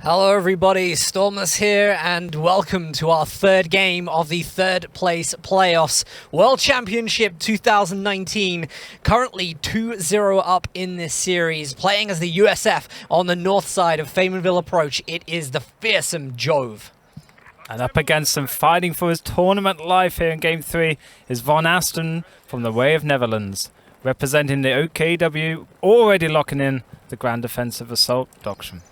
Hello everybody, Stormus here, and welcome to our third game of the third place playoffs. World Championship 2019, currently 2-0 up in this series. Playing as the USF on the north side of Faymanville Approach, it is the fearsome Jove. And up against him, fighting for his tournament life here in Game 3, is VonAsten from the Way of Netherlands, representing the OKW, already locking in the Grand Defensive Assault Doctrine.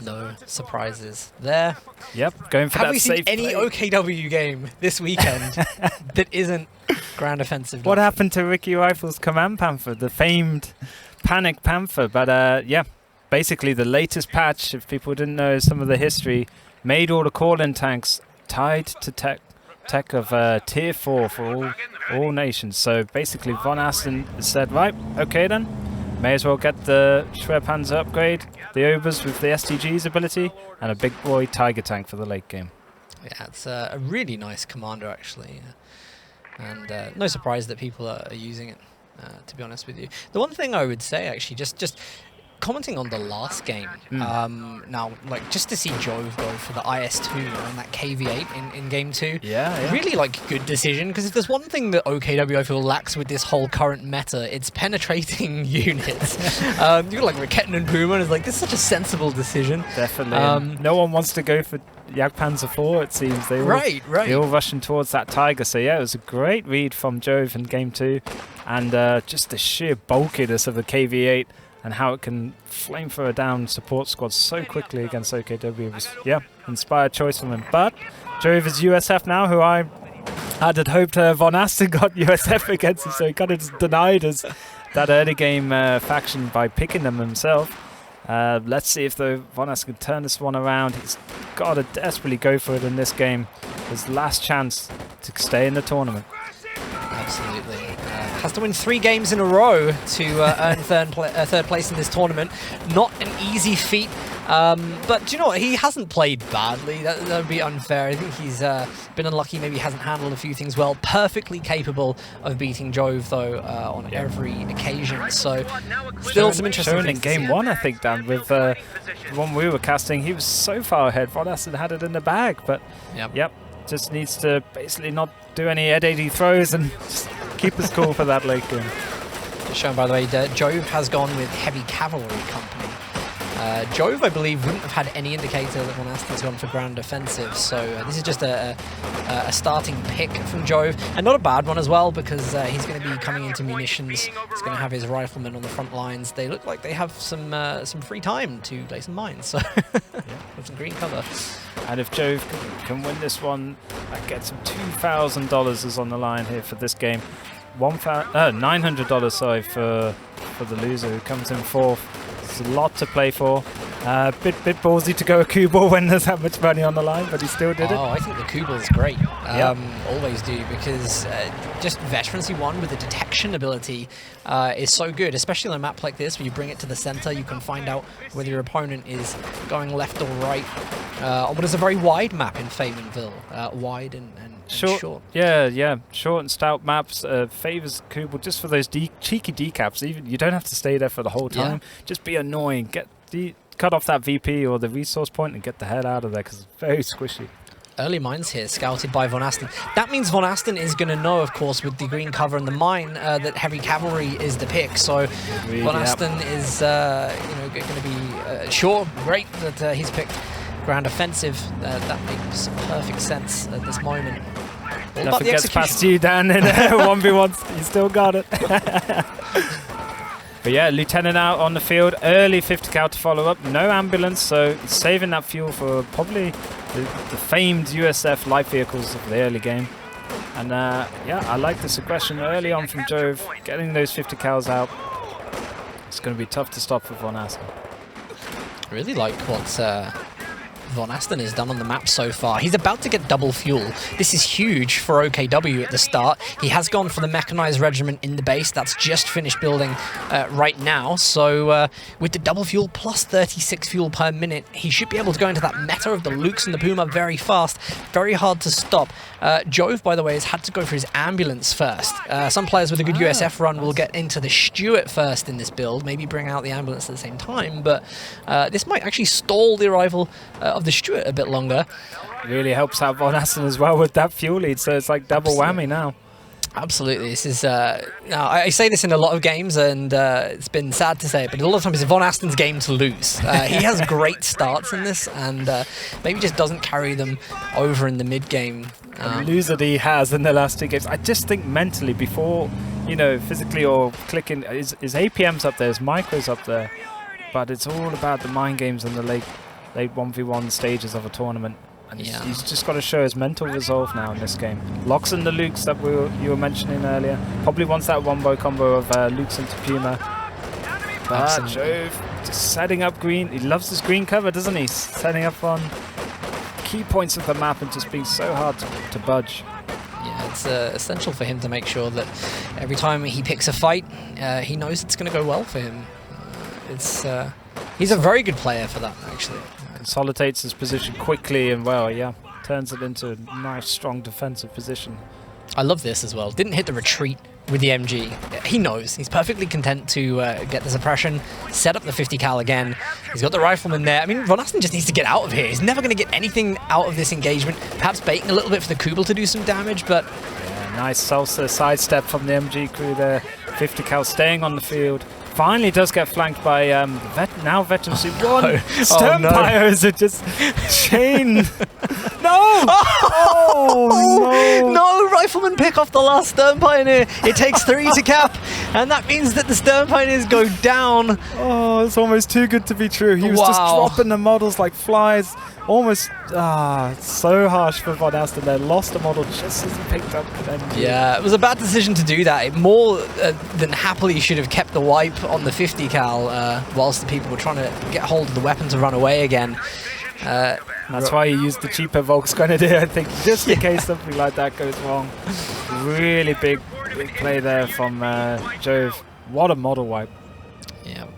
No surprises there. Yep, going for Have that we seen safe any play. OKW game this weekend that isn't Grand Offensive? What happened to Ricky Rifle's Command Panther, the famed Panic Panther? But yeah, basically the latest patch, if people didn't know some of the history, made all the call-in tanks tied to tech of tier 4 for all nations. So basically VonAsten said, right, okay then, may as well get the Schwerpanzer upgrade, the Obers with the STG's ability, and a big boy Tiger tank for the late game. Yeah, it's a really nice commander actually, and no surprise that people are using it, to be honest with you. The one thing I would say actually, just commenting on the last game, now, like, just to see Jove go for the IS-2 and that KV-8 in Game 2, really, like, good decision, because if there's one thing that OKW I feel lacks with this whole current meta, it's penetrating units. You got, like, Raketten and Puma, and it's like, this is such a sensible decision. Definitely. No one wants to go for Jagdpanzer 4, it seems. They all rushing towards that Tiger, so yeah, it was a great read from Jove in Game 2, and just the sheer bulkiness of the KV-8, and how it can flamethrower down support squads so quickly against OKW was, yeah, inspired choice from him. But Jove is USF now, who I had hoped VonAsten got USF against him, so he kind of just denied us that early game faction by picking them himself. Let's see if VonAsten can turn this one around. He's got to desperately go for it in this game. His last chance to stay in the tournament. Absolutely. Has to win 3 games in a row to earn third place in this tournament. Not an easy feat, but do you know what? He hasn't played badly. That would be unfair. I think he's been unlucky. Maybe he hasn't handled a few things well. Perfectly capable of beating Jove, though, on every occasion. So, still some interesting things. In Game 1, I think, Dan, with the one we were casting, he was so far ahead. VonAsten had it in the bag, but yep, just needs to basically not do any Ed 80 throws and just keep us cool for that late game. Just shown, by the way, that Jove has gone with Heavy Cavalry Company. Jove, I believe, wouldn't have had any indicator that VonAsten's gone for Grand Offensive, so this is just a starting pick from Jove, and not a bad one as well, because he's going to be coming into munitions. He's going to have his riflemen on the front lines. They look like they have some free time to lay some mines, so with some green cover. And if Jove can win this one, that gets him $2,000 is on the line here for this game. $900, sorry, for the loser who comes in fourth. It's a lot to play for. Bit ballsy to go a Kubel when there's that much money on the line, but he still did it. Oh, I think the Kubel's great. Always do, because just Veterancy 1 with the detection ability is so good, especially on a map like this where you bring it to the center. You can find out whether your opponent is going left or right on what is a very wide map in Faymanville. Wide and short. Yeah, short and stout maps. Favors Kubel just for those cheeky decaps. Even you don't have to stay there for the whole time. Just be annoying. Cut off that VP or the resource point and get the hell out of there, because it's very squishy. Early mines here, scouted by VonAsten. That means VonAsten is going to know, of course, with the green cover and the mine, that Heavy Cavalry is the pick. So VonAsten is going to be sure, great that he's picked Grand Offensive. That makes perfect sense at this moment. Nothing gets past you, Dan, in 1v1. You still got it. But yeah, Lieutenant out on the field, early 50 cal to follow up, no ambulance, so saving that fuel for probably the famed USF light vehicles of the early game. And yeah, I like this aggression early on from Jove, getting those 50 cals out. It's going to be tough to stop for VonAsten. Really like what VonAsten has done on the map so far. He's about to get double fuel. This is huge for OKW at the start. He has gone for the mechanized regiment in the base. That's just finished building right now. So with the double fuel plus 36 fuel per minute, he should be able to go into that meta of the Lukes and the Puma very fast. Very hard to stop. Jove, by the way, has had to go for his ambulance first. Some players with a good USF run will get into the Stuart first in this build, maybe bring out the ambulance at the same time, but this might actually stall the arrival of the Stuart a bit longer. Really helps out VonAsten as well with that fuel lead, so it's like double whammy now. Absolutely. This is I say this in a lot of games, and it's been sad to say it, but a lot of times it's VonAsten's game to lose. He has great starts in this, and maybe just doesn't carry them over in the mid game. The loser that he has in the last 2 games. I just think mentally, before, you know, physically or clicking, his APM's up there, his micro's up there, but it's all about the mind games and the late 1v1 stages of a tournament. And he's just got to show his mental resolve now in this game. Locks in the Lukes that you were mentioning earlier. Probably wants that wombo combo of Lukes into Puma. But Jove just setting up green. He loves this green cover, doesn't he? Setting up on key points of the map and just being so hard to budge. Yeah, it's essential for him to make sure that every time he picks a fight, he knows it's going to go well for him. He's a very good player for that, actually. Consolidates his position quickly and well, yeah. Turns it into a nice, strong defensive position. I love this as well. Didn't hit the retreat with the MG. He knows. He's perfectly content to get the suppression, set up the 50 cal again. He's got the rifleman there. I mean, VonAsten just needs to get out of here. He's never going to get anything out of this engagement. Perhaps baiting a little bit for the Kubel to do some damage, but... Yeah, nice salsa sidestep from the MG crew there. 50 cal staying on the field. Finally does get flanked by now veteran C1. Sternpires are just chain. No! Oh, no! No, Rifleman pick off the last Stern Pioneer. It takes 3 to cap, and that means that the Stern Pioneers go down. Oh, it's almost too good to be true. He was just dropping the models like flies. Almost, it's so harsh for VonAsten there. Lost the model just as he picked up the MG. Yeah, it was a bad decision to do that. It more than happily should have kept the wipe on the 50 cal whilst the people were trying to get hold of the weapon to run away again. That's why he used the cheaper Volks Grenadier, I think, just in case something like that goes wrong. Really big play there from Jove. What a model wipe. Yeah.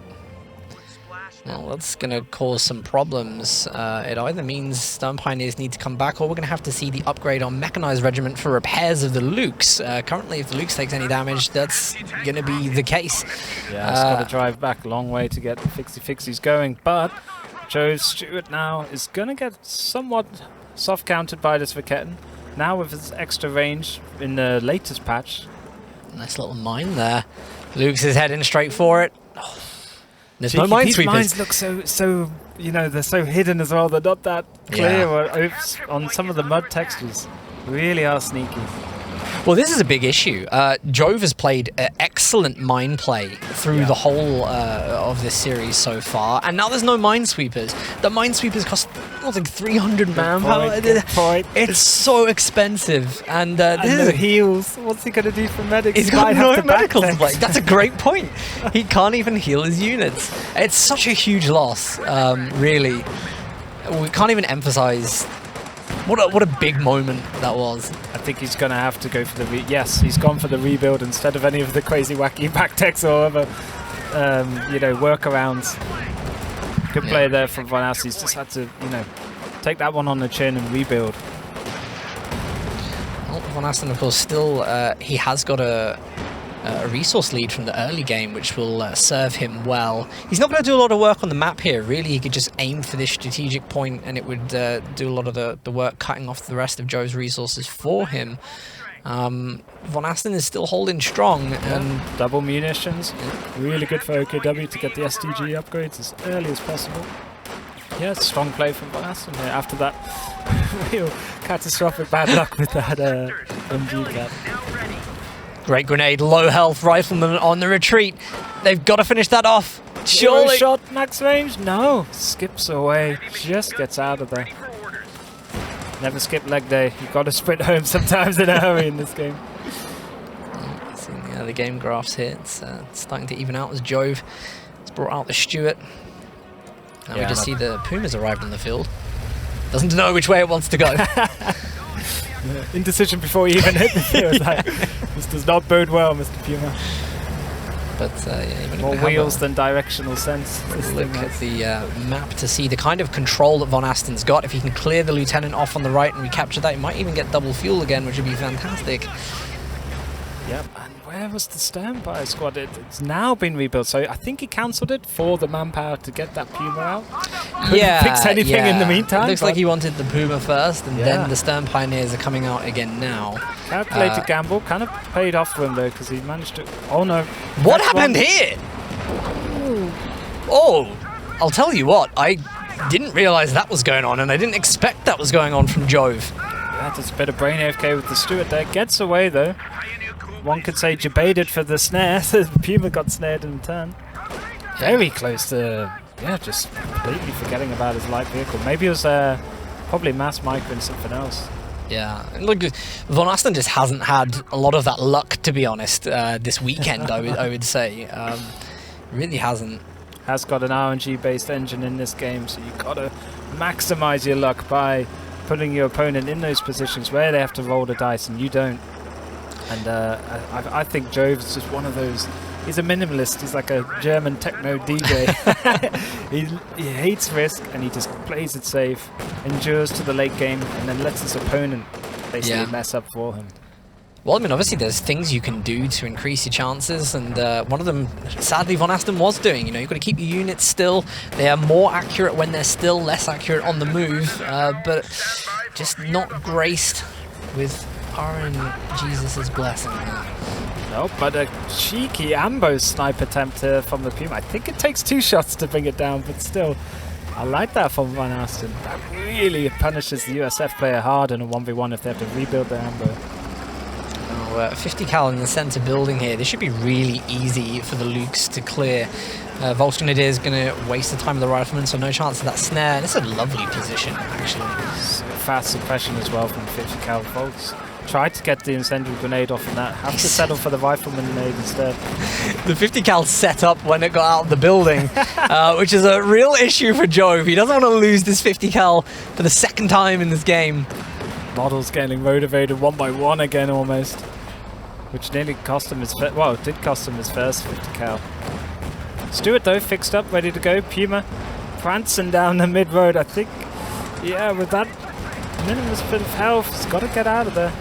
Well, that's going to cause some problems. It either means Stern Pioneers need to come back, or we're going to have to see the upgrade on Mechanized Regiment for repairs of the Lukes. Currently, if the Lukes takes any damage, that's going to be the case. Yeah, it's got to drive back a long way to get the fixie-fixies going, but Joe's Stuart now is going to get somewhat soft-countered by this Vaketten. Now with his extra range in the latest patch. Nice little mine there. Lukes is heading straight for it. Oh. There's no minesweepers. These mines look so, you know, they're so hidden as well. They're not that clear on some of the mud textures. Really are sneaky. Well, this is a big issue. Jove has played excellent mine play through the whole of this series so far, and now there's no minesweepers. The minesweepers cost like 300 manpower. It's so expensive, and no heals. What's he gonna do for medics? He's got no medical to play. That's a great point. He can't even heal his units. It's such a huge loss. Really, we can't even emphasize. What a big moment that was. I think he's going to have to go for the yes, he's gone for the rebuild instead of any of the crazy wacky back techs or other workarounds. Good play there from VonAsten. He's just had to, take that one on the chin and rebuild. Well, VonAsten, of course, still he has got a resource lead from the early game, which will serve him well. He's not going to do a lot of work on the map here. Really, he could just aim for this strategic point, and it would do a lot of the work cutting off the rest of Joe's resources for him. VonAsten is still holding strong, and double munitions. Really good for OKW to get the SDG upgrades as early as possible. Yeah, strong play from VonAsten here after that real catastrophic bad luck with that MG cap. Great grenade, low health rifleman on the retreat. They've got to finish that off. Surely. Shot, max range? No. Skips away. Just gets out of there. Never skip leg day. You've got to sprint home sometimes in a hurry in this game. Seeing the early game graphs here, it's starting to even out as Jove has brought out the Stuart. Now we just see the Pumas arrived on the field. Doesn't know which way it wants to go. Indecision before he even hit the field. Like, this does not bode well, Mr. Puma. But yeah, more wheels than directional sense. Look at the map to see the kind of control that VonAsten's got. If he can clear the lieutenant off on the right and recapture that, he might even get double fuel again, which would be fantastic. Yep, and where was the standby squad? It's now been rebuilt, so I think he cancelled it for the manpower to get that Puma out. Couldn't fix anything in the meantime. It looks like he wanted the Puma first, and then the Stern Pioneers are coming out again now. Calculated gamble, kind of paid off for him though, because he managed to... Oh no. What happened here? Oh, I'll tell you what, I didn't realise that was going on, and I didn't expect that was going on from Jove. Yeah, just a bit of brain AFK with the Stewart there. Gets away though. One could say debated for the snare. Puma got snared in turn. Very close to, just completely forgetting about his light vehicle. Maybe it was probably mass micro and something else. Yeah, look, VonAsten just hasn't had a lot of that luck, to be honest, this weekend, I would say. Really hasn't. Has got an RNG-based engine in this game, so you've got to maximize your luck by putting your opponent in those positions where they have to roll the dice and you don't. And I think Jove is just one of those. He's a minimalist. He's like a German techno DJ. he hates risk and he just plays it safe, endures to the late game, and then lets his opponent basically mess up for him. Well, I mean, obviously there's things you can do to increase your chances, and one of them, sadly, VonAsten was doing. You know, you've got to keep your units still. They are more accurate when they're still, less accurate on the move, but just not graced with RNGesus's blessing. No, but a cheeky ambo snipe attempt from the Puma. I think it takes 2 shots to bring it down, but still, I like that from VonAsten. That really punishes the USF player hard in a 1v1 if they have to rebuild their ambo. 50 cal in the center building here. This should be really easy for the Lukes to clear. Volsgrenadier is going to waste the time of the rifleman, so no chance of that snare. And it's a lovely position, actually. Fast suppression as well from 50 cal Volks. Tried to get the incendiary grenade off on that. Have to settle for the rifleman grenade instead. The 50 cal set up when it got out of the building, which is a real issue for Jove. He doesn't want to lose this 50 cal for the second time in this game. Models getting motivated one by one again almost. Which nearly cost him his well, it did cost him his first 50 cal. Stewart though, fixed up, ready to go. Puma prancing down the mid road. I think, yeah, with that minimalist bit of health, he's got to get out of there.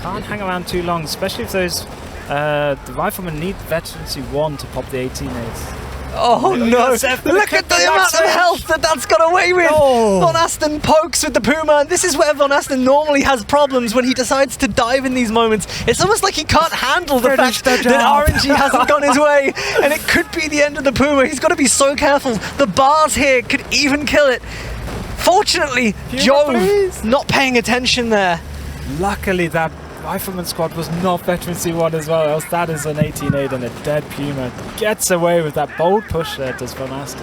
Can't hang around too long, especially if those the riflemen need veterancy 1 to pop the 18As. Oh no! Look at the amount of health that's got away with! VonAsten pokes with the Puma, and this is where VonAsten normally has problems when he decides to dive in these moments. It's almost like he can't handle the fact that RNG hasn't gone his way, and it could be the end of the Puma. He's got to be so careful. The bars here could even kill it. Fortunately, Jove not paying attention there. Luckily, that Rifleman squad was not veterancy 1 as well, else that is an 18-8 and a dead Puma. Gets away with that bold push there, does VonAsten.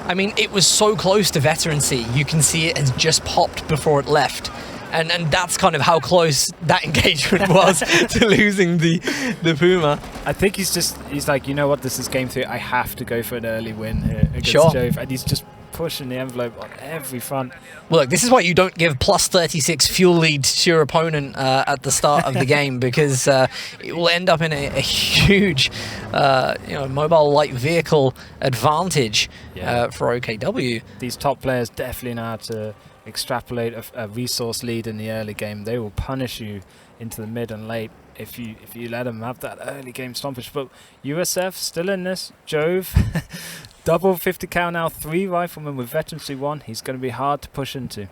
I mean, it was so close to veterancy. You can see it has just popped before it left. And that's kind of how close that engagement was to losing the Puma. I think he's like, you know what, this is game 3. I have to go for an early win here against Jove. And he's just pushing the envelope on every front. Well, look, this is why you don't give plus 36 fuel lead to your opponent at the start of the game, because it will end up in a huge mobile light vehicle advantage for OKW. These top players definitely know how to extrapolate a resource lead in the early game. They will punish you into the mid and late if you let them have that early game stompage. But USF still in this. Jove double 50 cal now, 3 riflemen with veterancy 1. He's going to be hard to push into.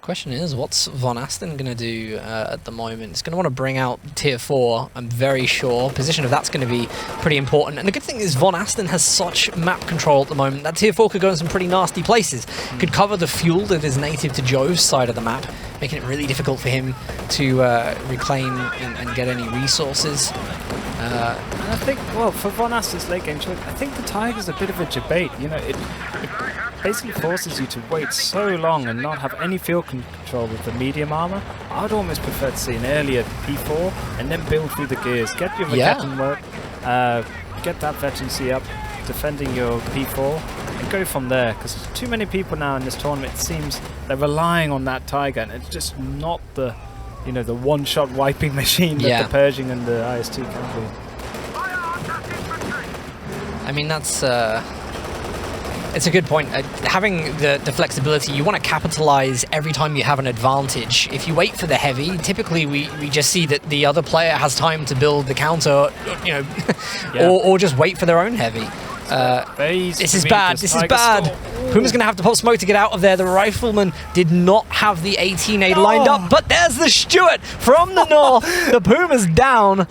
Question is, what's VonAsten going to do at the moment? It's going to want to bring out tier 4, I'm very sure. Position of that's going to be pretty important. And the good thing is VonAsten has such map control at the moment that tier 4 could go in some pretty nasty places. Could cover the fuel that is native to Jove's side of the map, making it really difficult for him to reclaim and get any resources. And I think, well, for VonAsten's late game choice, I think the Tiger's a bit of a debate. You know, it basically forces you to wait so long and not have any field control with the medium armor. I'd almost prefer to see an earlier P4 and then build through the gears. Get your Mageddon work, get that veterancy up, defending your P4, and go from there, because too many people now in this tournament, it seems they're relying on that Tiger, and it's just not the, you know, the one-shot wiping machine that the Pershing and the IS-2 can be. I mean, that's it's a good point. Having the flexibility, you want to capitalize every time you have an advantage. If you wait for the heavy, typically we just see that the other player has time to build the counter, you know, or just wait for their own heavy. This is bad. This is bad. Puma's going to have to pop smoke to get out of there. The rifleman did not have the 18-8 lined up, but there's the Stuart from the north. The Puma's down,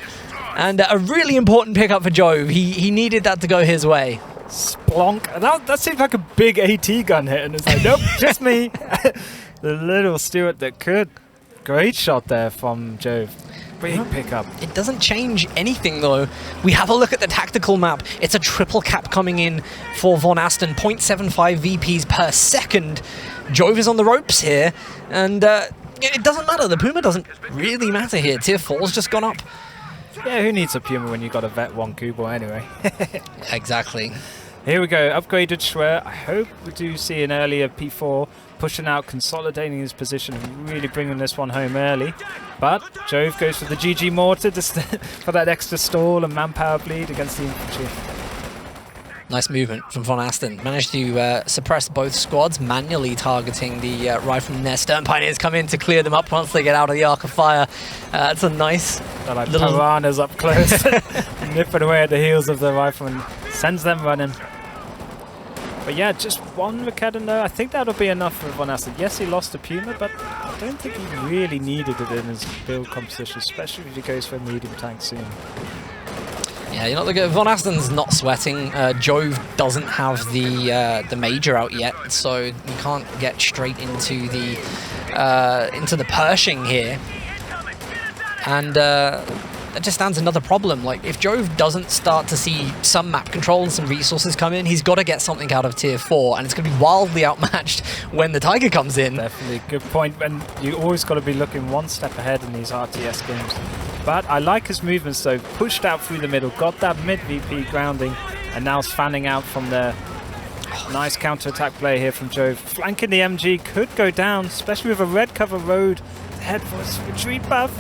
and a really important pickup for Jove. He needed that to go his way. Splonk. That seemed like a big AT gun hit, and it's like, nope, just me. The little Stuart that could. Great shot there from Jove. Big pickup. It doesn't change anything, though. We have a look at the tactical map. It's a triple cap coming in for VonAsten. 0.75 VPs per second. Jove is on the ropes here, and it doesn't matter. The Puma doesn't really matter here. Tier 4's just gone up. Yeah, who needs a Puma when you've got a Vet 1 Kubo anyway? Exactly. Here we go, upgraded Schwer. I hope we do see an earlier P4 pushing out, consolidating his position and really bringing this one home early. But Jove goes for the GG Mortar just for that extra stall and manpower bleed against the infantry. Nice movement from VonAsten. Managed to suppress both squads, manually targeting the riflemen there. Stern Pioneers come in to clear them up once they get out of the arc of fire. It's a nice like little piranhas up close, nipping away at the heels of the riflemen. Sends them running. But yeah, just one Raketen though. I think that'll be enough for VonAsten. Yes, he lost a Puma, but I don't think he really needed it in his build composition, especially if he goes for a medium tank soon. Yeah, you know, look at VonAsten's not sweating. Jove doesn't have the major out yet, so you can't get straight into the Pershing here. And that just stands another problem. Like, if Jove doesn't start to see some map control and some resources come in, he's got to get something out of Tier 4, and it's going to be wildly outmatched when the Tiger comes in. Definitely, good point. And you always got to be looking one step ahead in these RTS games. But I like his movements though. Pushed out through the middle, got that mid VP grounding, and now fanning out from there. Nice counter-attack play here from Jove. Flanking the MG, could go down, especially with a red cover road. Head for his retreat buff.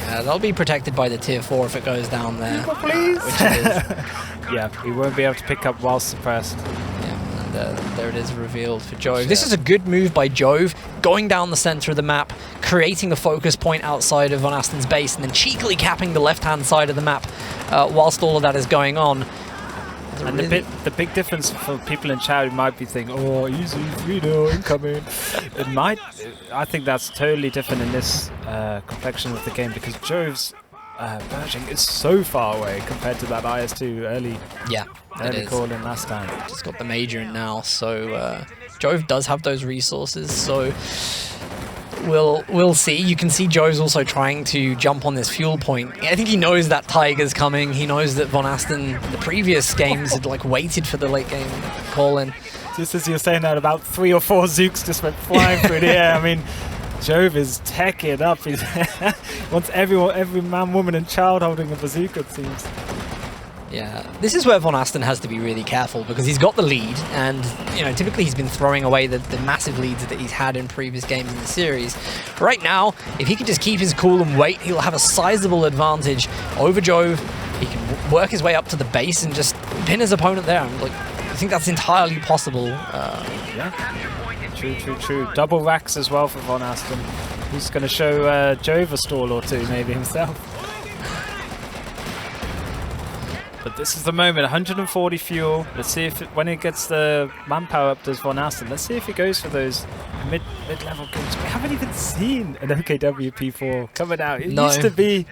Yeah, they'll be protected by the Tier 4 if it goes down there. Please. Which it is. Yeah, he won't be able to pick up while suppressed. There it is revealed for Jove. This is a good move by Jove, going down the center of the map, creating a focus point outside of VonAsten's base, and then cheekily capping the left-hand side of the map whilst all of that is going on. And the big difference for people in chat who might be thinking, oh, easy, 3-0, incoming. It might, I think that's totally different in this complexion of the game, because Jove's Pershing is so far away compared to that IS-2 early call in last time. Just got the major in now, so Jove does have those resources, so we'll see. You can see Jove's also trying to jump on this fuel point. I think he knows that Tiger's coming. He knows that VonAsten in the previous games had like waited for the late game call in. Just as you're saying that, about 3 or 4 Zooks just went flying through the air. I mean, Jove is teching up. He wants every man, woman and child holding a bazooka, it seems. Yeah, this is where VonAsten has to be really careful, because he's got the lead, and you know, typically he's been throwing away the massive leads that he's had in previous games in the series. Right now, if he can just keep his cool and wait, he'll have a sizable advantage over Jove. He can work his way up to the base and just pin his opponent there. Like, I think that's entirely possible. Yeah, true. Double racks as well for VonAsten. He's going to show Jove a stall or two, maybe himself. But this is the moment, 140 fuel. Let's see if when it gets the manpower up, does VonAsten. Let's see if he goes for those mid-level kills. We haven't even seen an OKW P4 coming out. It used to be,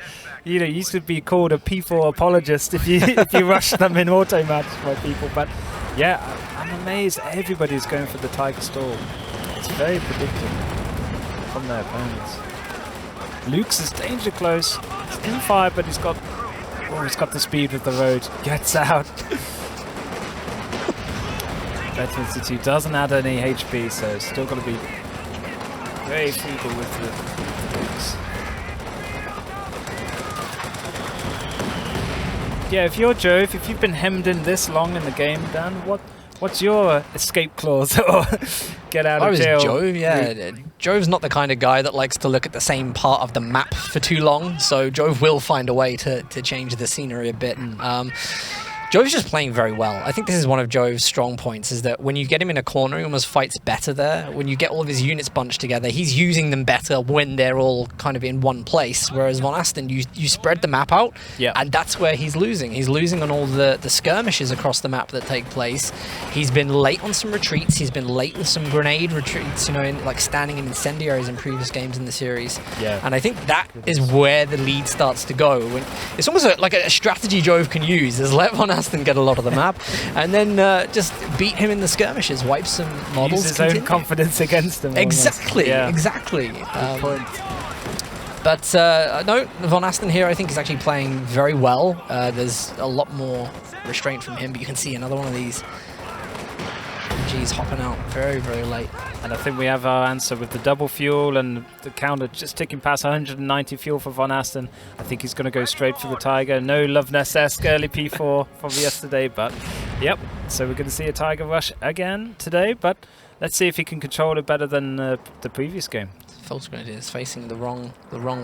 you know, used to be called a P4 apologist if you rush them in auto match by people. But yeah, I'm amazed everybody's going for the Tiger stall. It's very predictable from their opponents. Luke's is danger close. He's in fire, but he's got the speed with the road. Gets out. Better Institute doesn't add any HP, so it's still got to be very frugal with the Lukes. Yeah, if you're Jove, if you've been hemmed in this long in the game, Dan, what What's your escape clause or get out of jail? Jove, yeah. Jove's not the kind of guy that likes to look at the same part of the map for too long, so Jove will find a way to change the scenery a bit. Jove's just playing very well. I think this is one of Jove's strong points, is that when you get him in a corner, he almost fights better there. When you get all of his units bunched together, he's using them better when they're all kind of in one place. Whereas VonAsten, you spread the map out, and that's where he's losing. He's losing on all the skirmishes across the map that take place. He's been late on some retreats. He's been late with some grenade retreats, you know, like standing in incendiaries in previous games in the series. And I think that is where the lead starts to go. It's almost like a strategy Jove can use, is let VonAsten get a lot of the map, and then just beat him in the skirmishes, wipe some models. Use his own confidence against him. Exactly, exactly. But no, VonAsten here I think is actually playing very well. There's a lot more restraint from him, but you can see another one of these MGs hopping out very, very late. And I think we have our answer with the double fuel and the counter just ticking past 190 fuel for VonAsten. I think he's going to go straight for the Tiger. No Loveness-esque early P4 from yesterday, but yep. So we're going to see a Tiger rush again today, but let's see if he can control it better than the previous game. False grenade is facing the wrong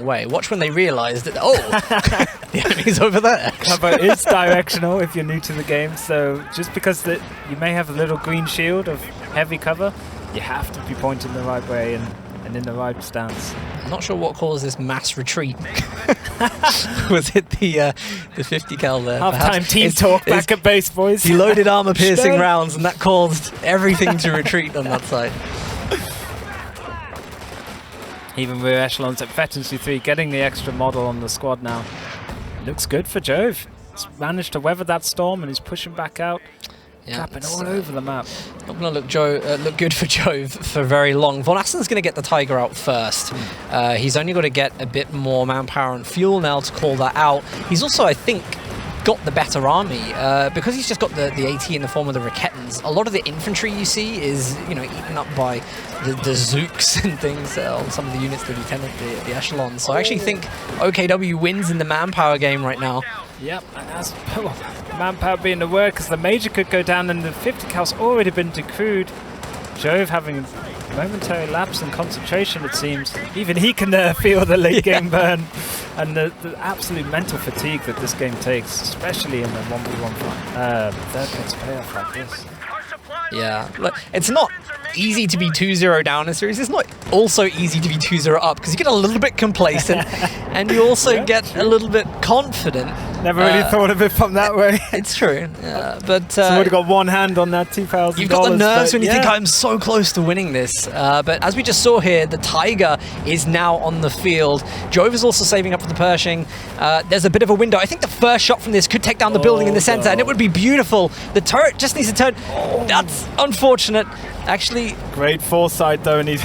way. Watch when they realise that, the enemy's over there. But it's directional if you're new to the game, so just because you may have a little green shield of heavy cover, you have to be pointing the right way and in the right stance. I'm not sure what caused this mass retreat. Was it the 50 cal there? Half-time team talk back at base, boys. He loaded armor-piercing rounds, and that caused everything to retreat on that side. Even rear echelons at Veterancy 3 getting the extra model on the squad now. Looks good for Jove. He's managed to weather that storm and he's pushing back out. Clapping all over the map. Not going to look good for Jove for very long. VonAsten's going to get the Tiger out first. He's only got to get a bit more manpower and fuel now to call that out. He's also, I think, got the better army because he's just got the AT in the form of the Raketans. A lot of the infantry you see is, you know, eaten up by the Zooks and things on some of the units that lieutenant the echelons. So I actually think OKW wins in the manpower game right now. Yep, and that's manpower being the word, because the major could go down and the 50 cal's already been decrewed. Jove having a momentary lapse in concentration, it seems. Even he can feel the late game burn and the absolute mental fatigue that this game takes, especially in the 1v1 fight. Third place payoff like this. Yeah, look, it's not easy to be 2-0 down in a series. It's not also easy to be 2-0 up, because you get a little bit complacent and you also get a little bit confident. Never really thought of it from that way. It's true, but so we've got one hand on that $2,000. You've got the nerves when you think I'm so close to winning this. But as we just saw here, the Tiger is now on the field. Jove is also saving up for the Pershing. There's a bit of a window. I think the first shot from this could take down the building in the center, and it would be beautiful. The turret just needs to turn. That's unfortunate. Actually, great foresight though, and he's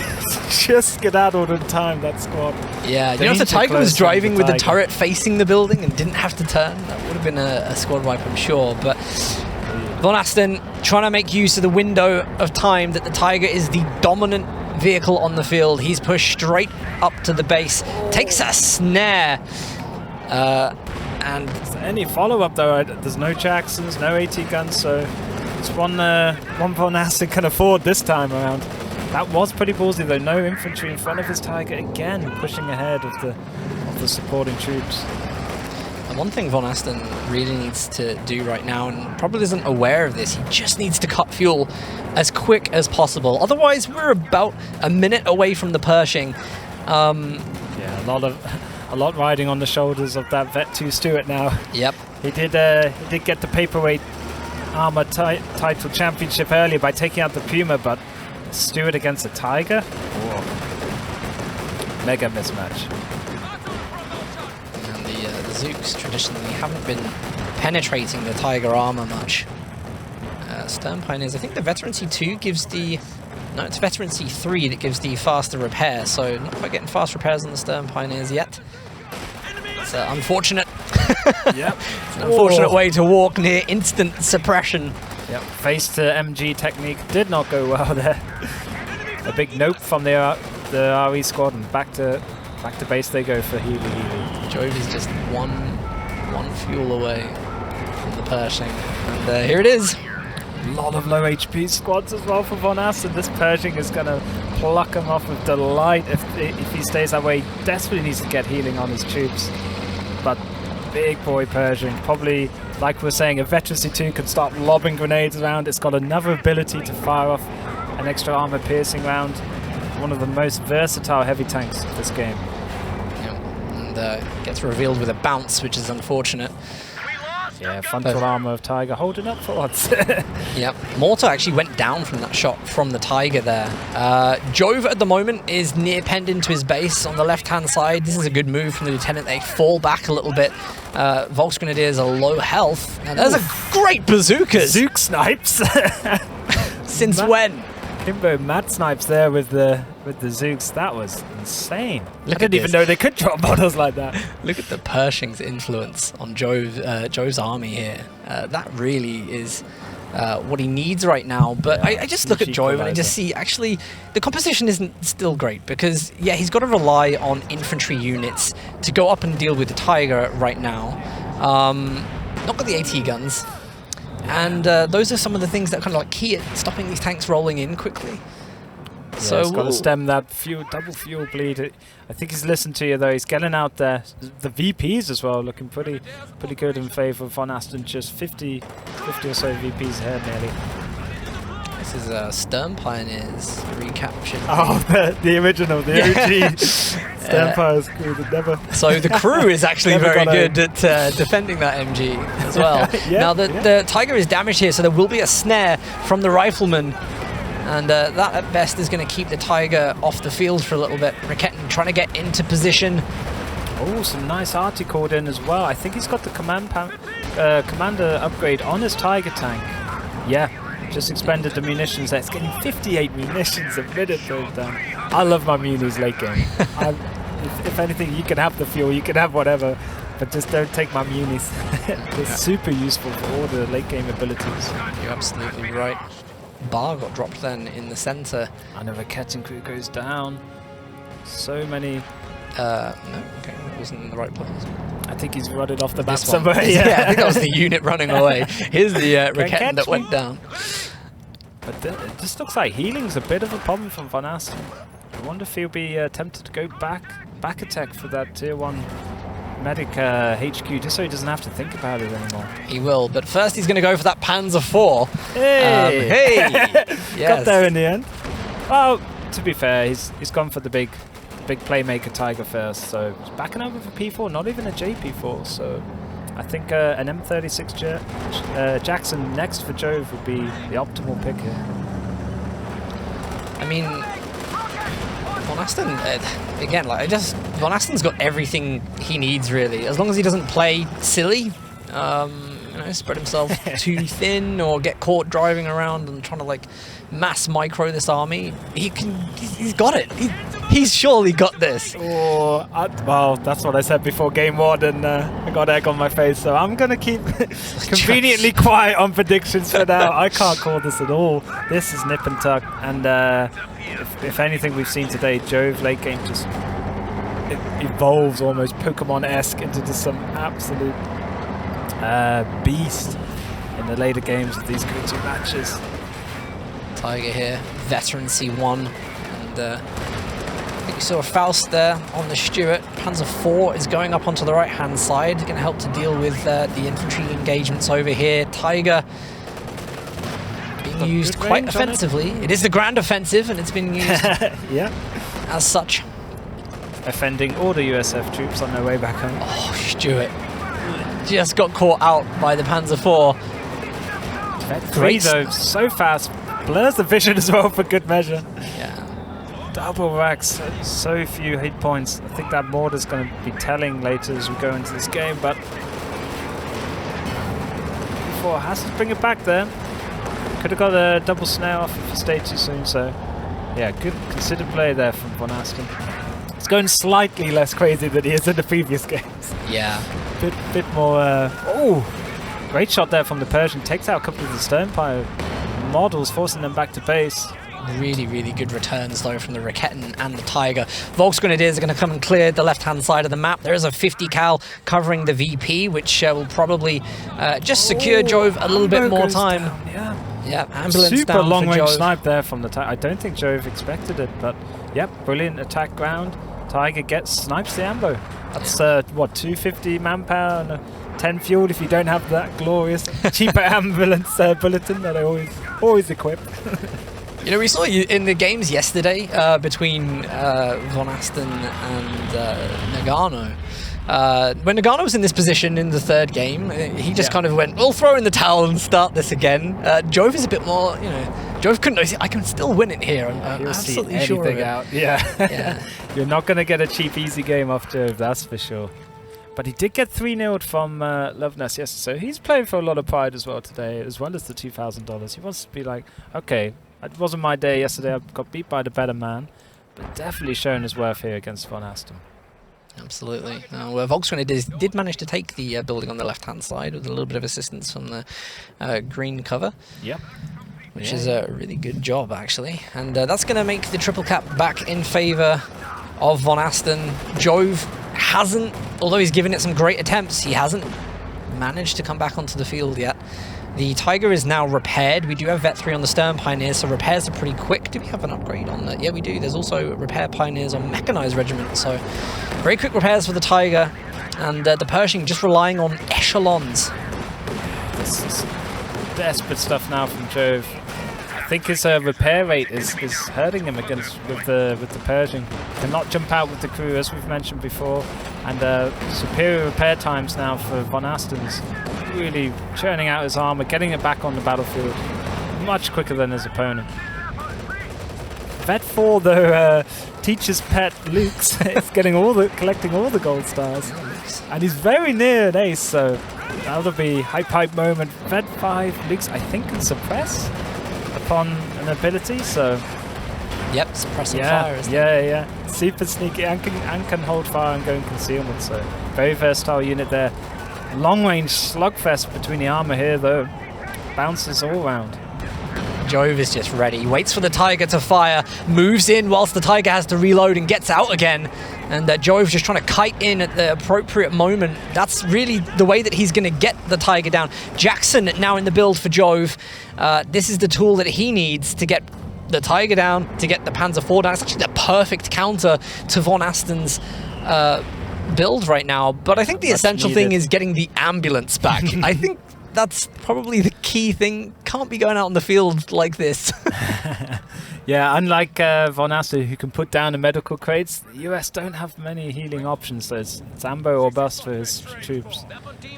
just skedaddled in time, that squad. Yeah, you know, if the Tiger was driving with the turret facing the building and didn't have to turn, that would have been a squad wipe, I'm sure. But VonAsten trying to make use of the window of time that the Tiger is the dominant vehicle on the field. He's pushed straight up to the base, takes a snare. And any follow-up though, there's no Jacksons, no AT guns, so it's one VonAsten can afford this time around. That was pretty ballsy though, no infantry in front of his Tiger again, pushing ahead of the supporting troops. And one thing VonAsten really needs to do right now, and probably isn't aware of this, he just needs to cut fuel as quick as possible. Otherwise, we're about a minute away from the Pershing. Yeah, a lot riding on the shoulders of that Vet 2 Stuart now. Yep. He did get the paperweight armor title championship earlier by taking out the Puma, but Stuart against the Tiger? Whoa. Mega mismatch. And the Zooks traditionally haven't been penetrating the Tiger armor much. Stern Pioneers, I think the Veterancy 2 gives the... No, it's Veterancy 3 that gives the faster repair, so not quite getting fast repairs on the Stern Pioneers yet. It's unfortunate. Yep. It's an unfortunate way to walk near instant suppression. Yep, face to MG technique did not go well there. A big nope from the RE squad, and back to base they go for Healy. Jove is just one fuel away from the Pershing, and here it is. A lot of low HP squads as well for VonAsten. This Pershing is going to pluck him off with delight if he stays that way. He desperately needs to get healing on his troops. But big boy Pershing, probably, like we were saying, if Veterancy 2 can start lobbing grenades around, it's got another ability to fire off an extra armor piercing round. One of the most versatile heavy tanks of this game. Yep. And gets revealed with a bounce, which is unfortunate. Yeah, frontal armor of Tiger holding up for odds. Yep. Mortar actually went down from that shot from the Tiger there. Jove at the moment is near penned into his base on the left-hand side. This is a good move from the Lieutenant. They fall back a little bit. Volksgrenadiers are low health. And there's a great bazookas. Zook snipes. Since when? Kimbo mad snipes there with the Zooks. That was insane. I didn't even know they could drop models like that. Look at the Pershing's influence on Jove's army here. That really is what he needs right now. But I just look at Jove and I just see, actually, the composition isn't still great because, yeah, he's got to rely on infantry units to go up and deal with the Tiger right now. Not got the AT guns. And those are some of the things that kind of like key at stopping these tanks rolling in quickly. Yeah, so he's got to stem that double fuel bleed. I think he's listened to you though. He's getting out there. The VPs as well, looking pretty good in favour of VonAsten. Just 50 or so VPs ahead nearly. This is Stern Pioneers recaptured. Oh, the original, the OG Stern Pioneers crew that never. So the crew is actually very good at defending that MG as well. Now the Tiger is damaged here, so there will be a snare from the rifleman. And that at best is going to keep the Tiger off the field for a little bit. Raketten trying to get into position. Oh, some nice arty called in as well. I think he's got the commander upgrade on his Tiger tank. Yeah, just expended the munitions there. It's getting 58 munitions a minute goes down. I love my munis late game. If anything, you can have the fuel, you can have whatever, but just don't take my munis. They're super useful for all the late game abilities. You're absolutely right. Bar got dropped then in the center. And the Raketten crew goes down. So many. No, okay, it wasn't in the right place. I think he's rotted off the map somewhere. Yeah, I think that was the unit running away. Here's the Raketten that went down. But it just looks like healing's a bit of a problem from VonAsten. I wonder if he'll be tempted to go back attack for that tier 1 medic HQ, just so he doesn't have to think about it anymore. He will, but first he's going to go for that Panzer IV. Hey! Hey! Yes. Got there in the end. Well, to be fair, he's gone for the big playmaker Tiger first, so he's backing up with a P4, not even a JP4, so I think an M36 Jackson next for Jove would be the optimal pick here. I mean, VonAsten, again, like VonAsten's got everything he needs really. As long as he doesn't play silly, you know, spread himself too thin or get caught driving around and trying to like mass micro this army, he's got it. He's surely got this. Oh, well, that's what I said before game 1, and I got egg on my face, so I'm going to keep conveniently quiet on predictions for now. I can't call this at all. This is nip and tuck, and if anything we've seen today, Jove late game just evolves almost Pokemon-esque into just some absolute beast in the later games of these go-to matches. Tiger here, veteran C1, and I think you saw a Faust there on the Stuart. Panzer IV is going up onto the right-hand side, going to help to deal with the infantry engagements over here. Tiger being used quite offensively. It is the Grand Offensive, and it's been used as such. Offending all the USF troops on their way back home. Oh, Stuart just got caught out by the Panzer IV. Great though, so fast. Blurs the vision as well for good measure. Yeah. Double racks, so few hit points. I think that mortar's going to be telling later as we go into this game, but before has to bring it back there. Could have got a double snare off if he stayed too soon, so yeah, good considered play there from VonAsten. It's going slightly less crazy than he is in the previous games. Yeah. Bit more, oh, great shot there from the Persian. Takes out a couple of the Sternpire models, forcing them back to base. Really, really good returns though from the Raketten and the Tiger. Volksgrenadiers are going to come and clear the left-hand side of the map. There is a 50 cal covering the VP, which will probably just secure Jove a little bit more time. Yeah. Yeah, ambulance super down long for range Jove. snipe there from the Tiger. I don't think Jove expected it, but yep, brilliant attack ground. Tiger snipes the ambo. That's what, 250 manpower and 10 fuel if you don't have that glorious cheaper ambulance bulletin that I always equip. You know, we saw you in the games yesterday between VonAsten and Nagano. When Nagano was in this position in the third game, he just kind of went, we'll throw in the towel and start this again. Jove is a bit more, you know, Jove couldn't, I can still win it here. I'm absolutely sure of it. Out. Yeah. You're not going to get a cheap, easy game off Jove, that's for sure. But he did get 3-0'd from Loveness yesterday, so he's playing for a lot of pride as well today, as well as the $2,000. He wants to be like, okay, it wasn't my day yesterday, I got beat by the better man, but definitely shown his worth here against VonAsten. Absolutely. Volkswagen did manage to take the building on the left-hand side with a little bit of assistance from the green cover. Yep. Which is a really good job, actually. And that's going to make the triple cap back in favour of VonAsten. Jove hasn't, although he's given it some great attempts, he hasn't managed to come back onto the field yet. The Tiger is now repaired. We do have Vet 3 on the Stern Pioneers, so repairs are pretty quick. Do we have an upgrade on that? Yeah, we do. There's also repair Pioneers on Mechanized Regiment, so very quick repairs for the Tiger. And the Pershing just relying on echelons. This is desperate stuff now from Jove. I think his repair rate is hurting him with the Pershing. Cannot jump out with the crew, as we've mentioned before. And superior repair times now for VonAsten's. Really churning out his armor, getting it back on the battlefield much quicker than his opponent. Vet 4, though, teacher's pet Luke's is collecting all the gold stars, and he's very near an ace, so that'll be hype moment. Vet 5, Luke's I think can suppress upon an ability, so yep, suppressing fire. Yeah, super sneaky and can hold fire and go in concealment, so very versatile unit there. Long range slugfest between the armor here, though. Bounces all around. Jove is just ready. He waits for the Tiger to fire, moves in whilst the Tiger has to reload and gets out again. And Jove's just trying to kite in at the appropriate moment. That's really the way that he's going to get the Tiger down. Jackson now in the build for Jove. This is the tool that he needs to get the Tiger down, to get the Panzer IV down. It's actually the perfect counter to VonAsten's build right now, but I think the essential thing is getting the ambulance back. I think that's probably the key thing. Can't be going out on the field like this. Yeah, unlike VonAsten, who can put down the medical crates, the US don't have many healing options, so it's ambo or bust for his troops.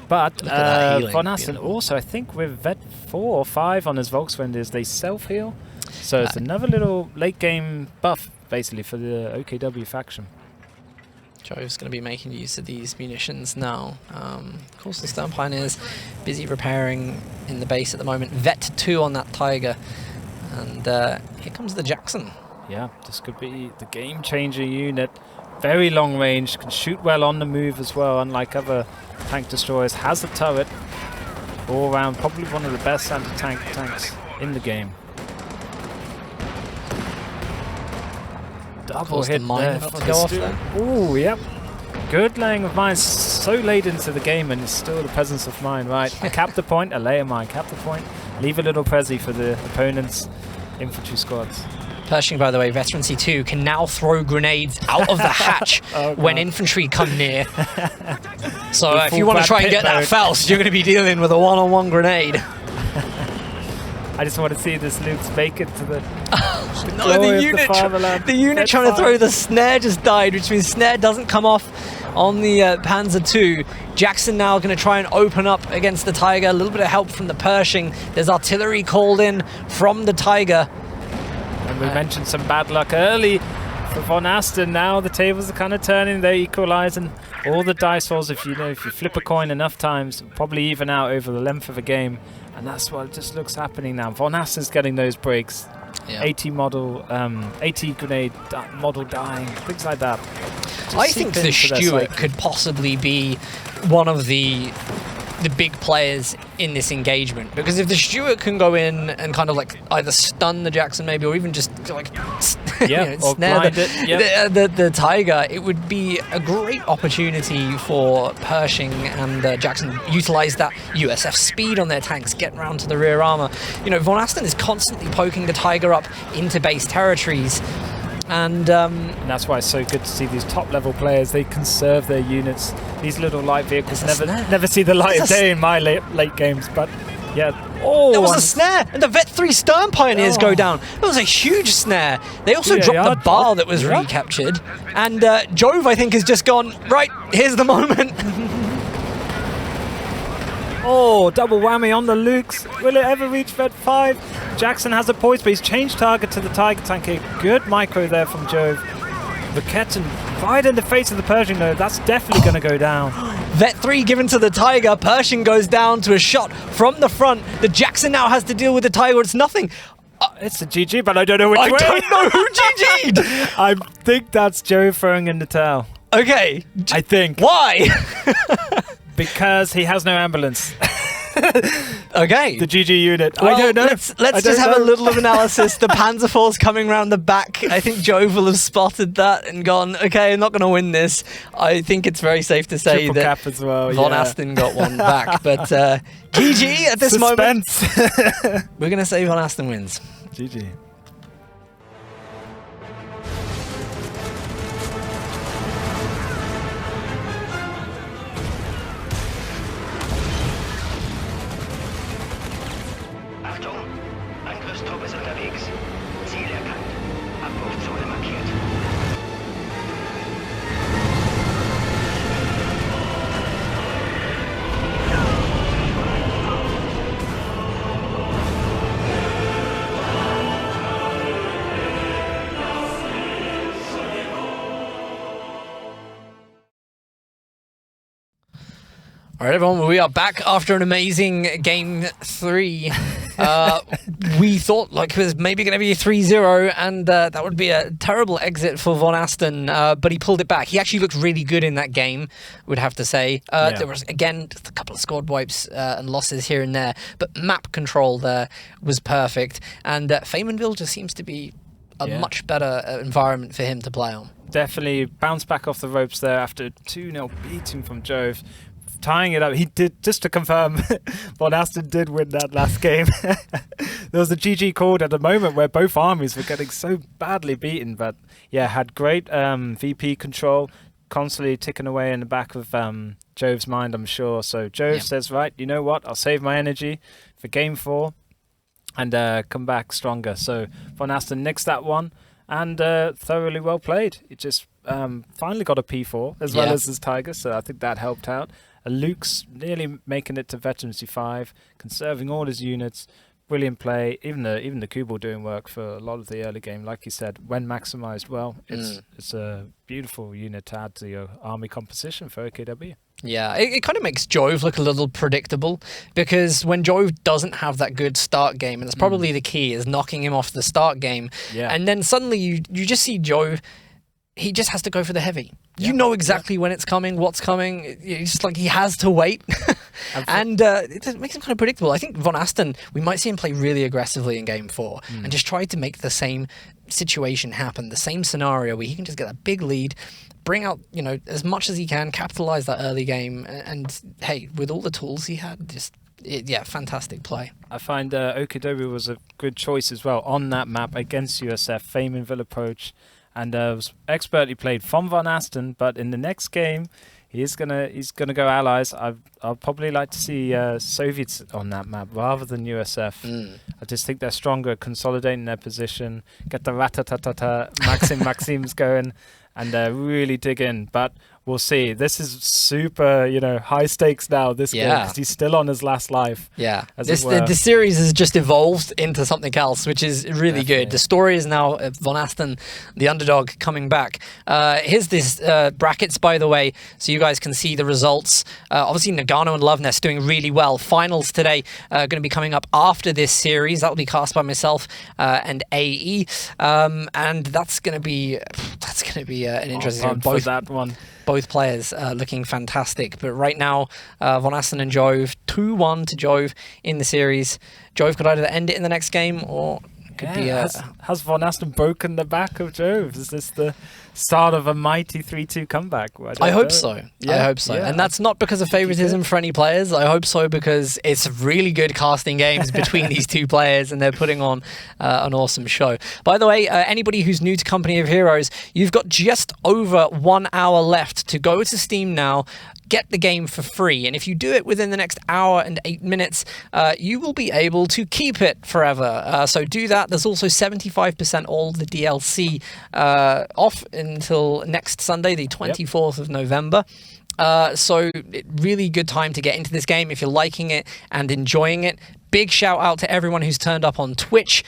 But VonAsten also, I think with Vet 4 or 5 on his Volkswagen, they self-heal, so it's another little late game buff basically for the OKW faction. Jove's going to be making use of these munitions now. Of course, the Stern Pioneer's busy repairing in the base at the moment. Vet 2 on that Tiger. And here comes the Jackson. Yeah, this could be the game-changer unit. Very long range, can shoot well on the move as well, unlike other tank destroyers. Has a turret. All around, probably one of the best anti-tank tanks in the game. Double hit there. Oh, yep. Good laying of mines. So late into the game and it's still the presence of mine. Right, cap the point, a layer mine, cap the point. Leave a little prezi for the opponent's infantry squads. Pershing, by the way, Veteran C2 can now throw grenades out of the hatch when infantry come near. So if you want to try and get that Faust, you're going to be dealing with a one-on-one grenade. I just want to see this Luke's vacant to the no, the unit trying to throw the snare just died, which means snare doesn't come off on the Panzer II. Jackson now going to try and open up against the Tiger. A little bit of help from the Pershing. There's artillery called in from the Tiger. And we mentioned some bad luck early for VonAsten. Now the tables are kind of turning. They're equalizing. All the dice rolls, if you flip a coin enough times, probably even out over the length of a game. And that's what just looks happening now. VonAsten's getting those breaks. Yeah. 80 model, 80 grenade model dying, things like that. I think the Stuart could possibly be one of the big players in this engagement, because if the Stuart can go in and kind of like either stun the Jackson maybe, or even just to like snare the Tiger, it would be a great opportunity for Pershing and Jackson utilize that USF speed on their tanks, get round to the rear armor. You know, VonAsten is constantly poking the Tiger up into base territories. And that's why it's so good to see these top-level players. They conserve their units. These little light vehicles never see the light of day in my late games, but yeah. Oh, there was a snare, and the Vet 3 Stern Pioneers go down. That was a huge snare. They also dropped the bar that was recaptured, and Jove, I think, has just gone, right, here's the moment. Oh, double whammy on the Lukes. Will it ever reach Vet 5? Jackson has a poise, but he's changed target to the Tiger tank here. Good micro there from Jove. The Ketten right in the face of the Pershing, though. That's definitely going to go down. Vet 3 given to the Tiger. Pershing goes down to a shot from the front. The Jackson now has to deal with the Tiger. It's nothing. It's a GG, but I don't know which way. I don't know who GG'd. I think that's Jove throwing in the towel. Okay. I think. Why? Because he has no ambulance. Okay. The GG unit. Well, I don't know. Let's just have a little of analysis. The Panzer Force coming around the back. I think Jove will have spotted that and gone, okay, I'm not going to win this. I think it's very safe to say Triple that cap as well, VonAsten got one back. But GG at this moment. We're going to say VonAsten wins. GG. Angriffstruppe ist unterwegs. Ziel erkannt. Abwurfzone markiert. All right, everyone, we are back after an amazing Game 3. We thought like it was maybe going to be a 3-0, and that would be a terrible exit for VonAsten, but he pulled it back. He actually looked really good in that game, would have to say. There was, again, just a couple of squad wipes and losses here and there, but map control there was perfect, and Faymanville just seems to be a much better environment for him to play on. Definitely bounced back off the ropes there after a 2-0 beating from Jove. Tying it up, he did, just to confirm, VonAsten did win that last game. There was a GG called at a moment where both armies were getting so badly beaten, but yeah, had great VP control, constantly ticking away in the back of Jove's mind, I'm sure. So Jove says, right, you know what, I'll save my energy for Game 4 and come back stronger. So VonAsten nicks that one, and thoroughly well played. It just finally got a P4 as well as his Tiger, so I think that helped out. Luke's nearly making it to Veterancy 5, conserving all his units. Brilliant play. Even the Kubel doing work for a lot of the early game. Like you said, when maximized well, it's a beautiful unit to add to your army composition for OKW. Yeah, it kind of makes Jove look a little predictable, because when Jove doesn't have that good start game, and that's probably the key, is knocking him off the start game, and then suddenly you just see Jove, he just has to go for the heavy. You know exactly when it's coming, what's coming. It's just like he has to wait. And it makes him kind of predictable. I think VonAsten, we might see him play really aggressively in Game 4 and just try to make the same situation happen, the same scenario where he can just get that big lead, bring out, you know, as much as he can, capitalize that early game, and hey, with all the tools he had, just fantastic play. I find OKW was a good choice as well on that map against USF, Faymanville approach. And was expertly played from VonAsten, but in the next game, he's gonna go allies. I'll probably like to see Soviets on that map rather than USF. I just think they're stronger, consolidating their position, get the ratatatata Maxims going, and really dig in. But we'll see. This is super, high stakes now, this game, because he's still on his last life. Yeah. The series has just evolved into something else, which is really good. The story is now VonAsten, the underdog, coming back. Here's this brackets, by the way, so you guys can see the results. Obviously, Nagano and Loveness doing really well. Finals today going to be coming up after this series. That will be cast by myself and AE. And that's going to be an interesting one. Both players looking fantastic. But right now, VonAsten and Jove, 2-1 to Jove in the series. Jove could either end it in the next game, or Could be a... Has VonAsten broken the back of Jove? Is this the start of a mighty 3-2 comeback? I hope so. Yeah, I hope so. Yeah. And that's not because of favoritism for any players. I hope so because it's really good casting games between these two players, and they're putting on an awesome show. By the way, anybody who's new to Company of Heroes, you've got just over 1 hour left to go to Steam now, get the game for free, and if you do it within the next hour and 8 minutes, you will be able to keep it forever. So do that. There's also 75% all the DLC off until next Sunday, the 24th of November. So really good time to get into this game if you're liking it and enjoying it. Big shout out to everyone who's turned up on Twitch.